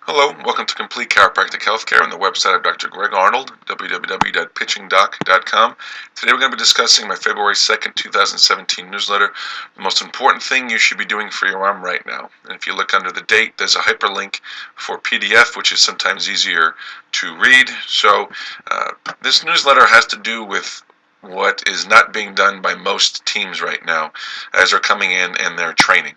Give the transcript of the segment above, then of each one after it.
Hello, welcome to Complete Chiropractic Healthcare on the website of Dr. Greg Arnold, www.pitchingdoc.com. Today we're going to be discussing my February 2nd, 2017 newsletter, the most important thing you should be doing for your arm right now. And if you look under the date, there's a hyperlink for PDF, which is sometimes easier to read. So this newsletter has to do with what is not being done by most teams right now as they're coming in and they're training.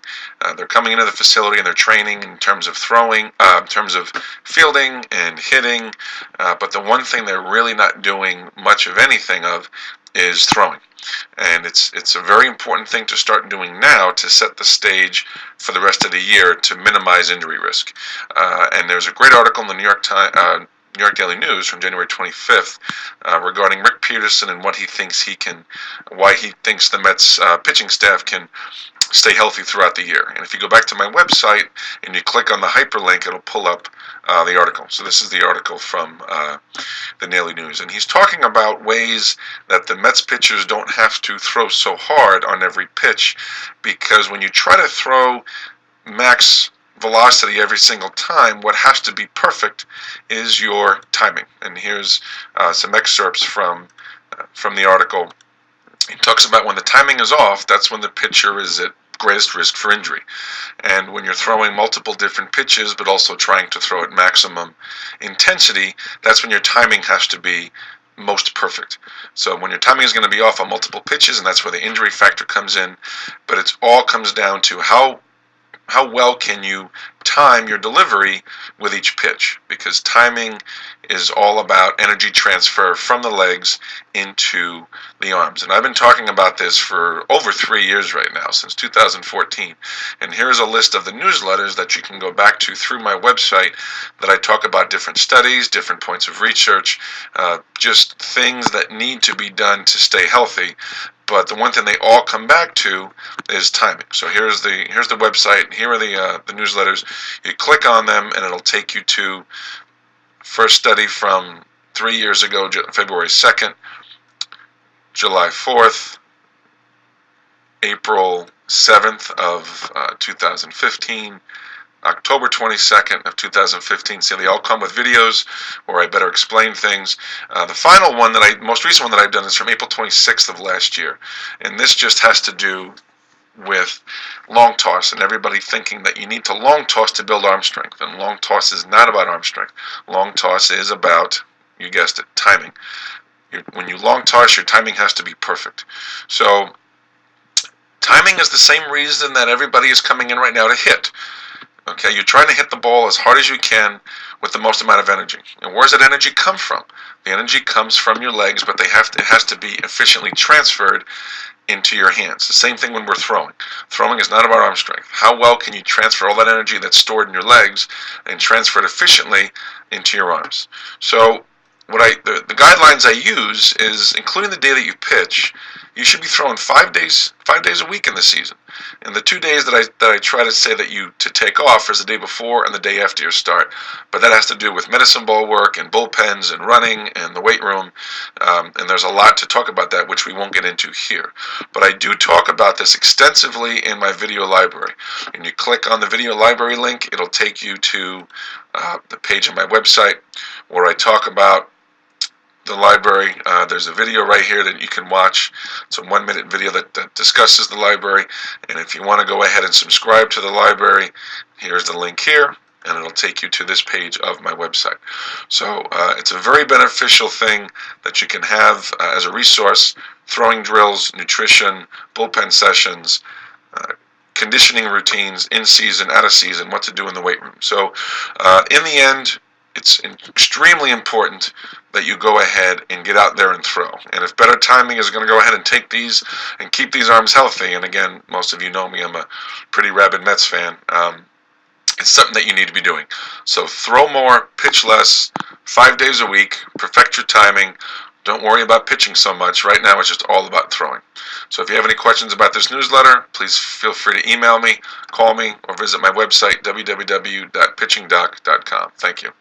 They're coming into the facility and they're training in terms of throwing, in terms of fielding and hitting, but the one thing they're really not doing much of anything of is throwing. And it's a very important thing to start doing now to set the stage for the rest of the year to minimize injury risk. And there's a great article in the New York Daily News from January 25th regarding Rick Peterson and what he thinks why he thinks the Mets pitching staff can stay healthy throughout the year. And if you go back to my website and you click on the hyperlink, it'll pull up the article. So this is the article from the Daily News. And he's talking about ways that the Mets pitchers don't have to throw so hard on every pitch, because when you try to throw max velocity every single time, what has to be perfect is your timing. And here's some excerpts from the article. He talks about when the timing is off, that's when the pitcher is at greatest risk for injury. And when you're throwing multiple different pitches but also trying to throw at maximum intensity, that's when your timing has to be most perfect. So when your timing is going to be off on multiple pitches, and that's where the injury factor comes in, but it all comes down to how well can you time your delivery with each pitch, because timing is all about energy transfer from the legs into the arms. And I've been talking about this for over 3 years right now, since 2014. And here's a list of the newsletters that you can go back to through my website that I talk about different studies, different points of research, just things that need to be done to stay healthy. But the one thing they all come back to is timing. So here's the website. Here are the newsletters. You click on them, and it'll take you to first study from 3 years ago, February 2nd, July 4th, April 7th of 2015, October 22nd of 2015. See, they all come with videos where I better explain things. The final one, most recent one that I've done, is from April 26th of last year. And this just has to do with long toss and everybody thinking that you need to long toss to build arm strength. And long toss is not about arm strength. Long toss is about, you guessed it, timing. When you long toss, your timing has to be perfect. So timing is the same reason that everybody is coming in right now to hit. Okay, you're trying to hit the ball as hard as you can with the most amount of energy. And where does that energy come from? The energy comes from your legs, but it has to be efficiently transferred into your hands. The same thing when we're throwing. Throwing is not about arm strength. How well can you transfer all that energy that's stored in your legs and transfer it efficiently into your arms? So the guidelines I use is, including the day that you pitch, you should be throwing 5 days a week in the season. And the 2 days that I try to say that you to take off is the day before and the day after your start. But that has to do with medicine ball work and bullpens and running and the weight room. And there's a lot to talk about that, which we won't get into here. But I do talk about this extensively in my video library. And you click on the video library link, it'll take you to the page on my website where I talk about the library. There's a video right here that you can watch. It's a 1-minute video that discusses the library. And if you want to go ahead and subscribe to the library, here's the link here, and it'll take you to this page of my website. So it's a very beneficial thing that you can have as a resource: throwing drills, nutrition, bullpen sessions, conditioning routines, in season, out of season, what to do in the weight room. So in the end, it's extremely important that you go ahead and get out there and throw. And if better timing is going to go ahead and take these and keep these arms healthy, and again, most of you know me, I'm a pretty rabid Mets fan, it's something that you need to be doing. So throw more, pitch less, 5 days a week, perfect your timing. Don't worry about pitching so much. Right now, it's just all about throwing. So if you have any questions about this newsletter, please feel free to email me, call me, or visit my website, www.pitchingdoc.com. Thank you.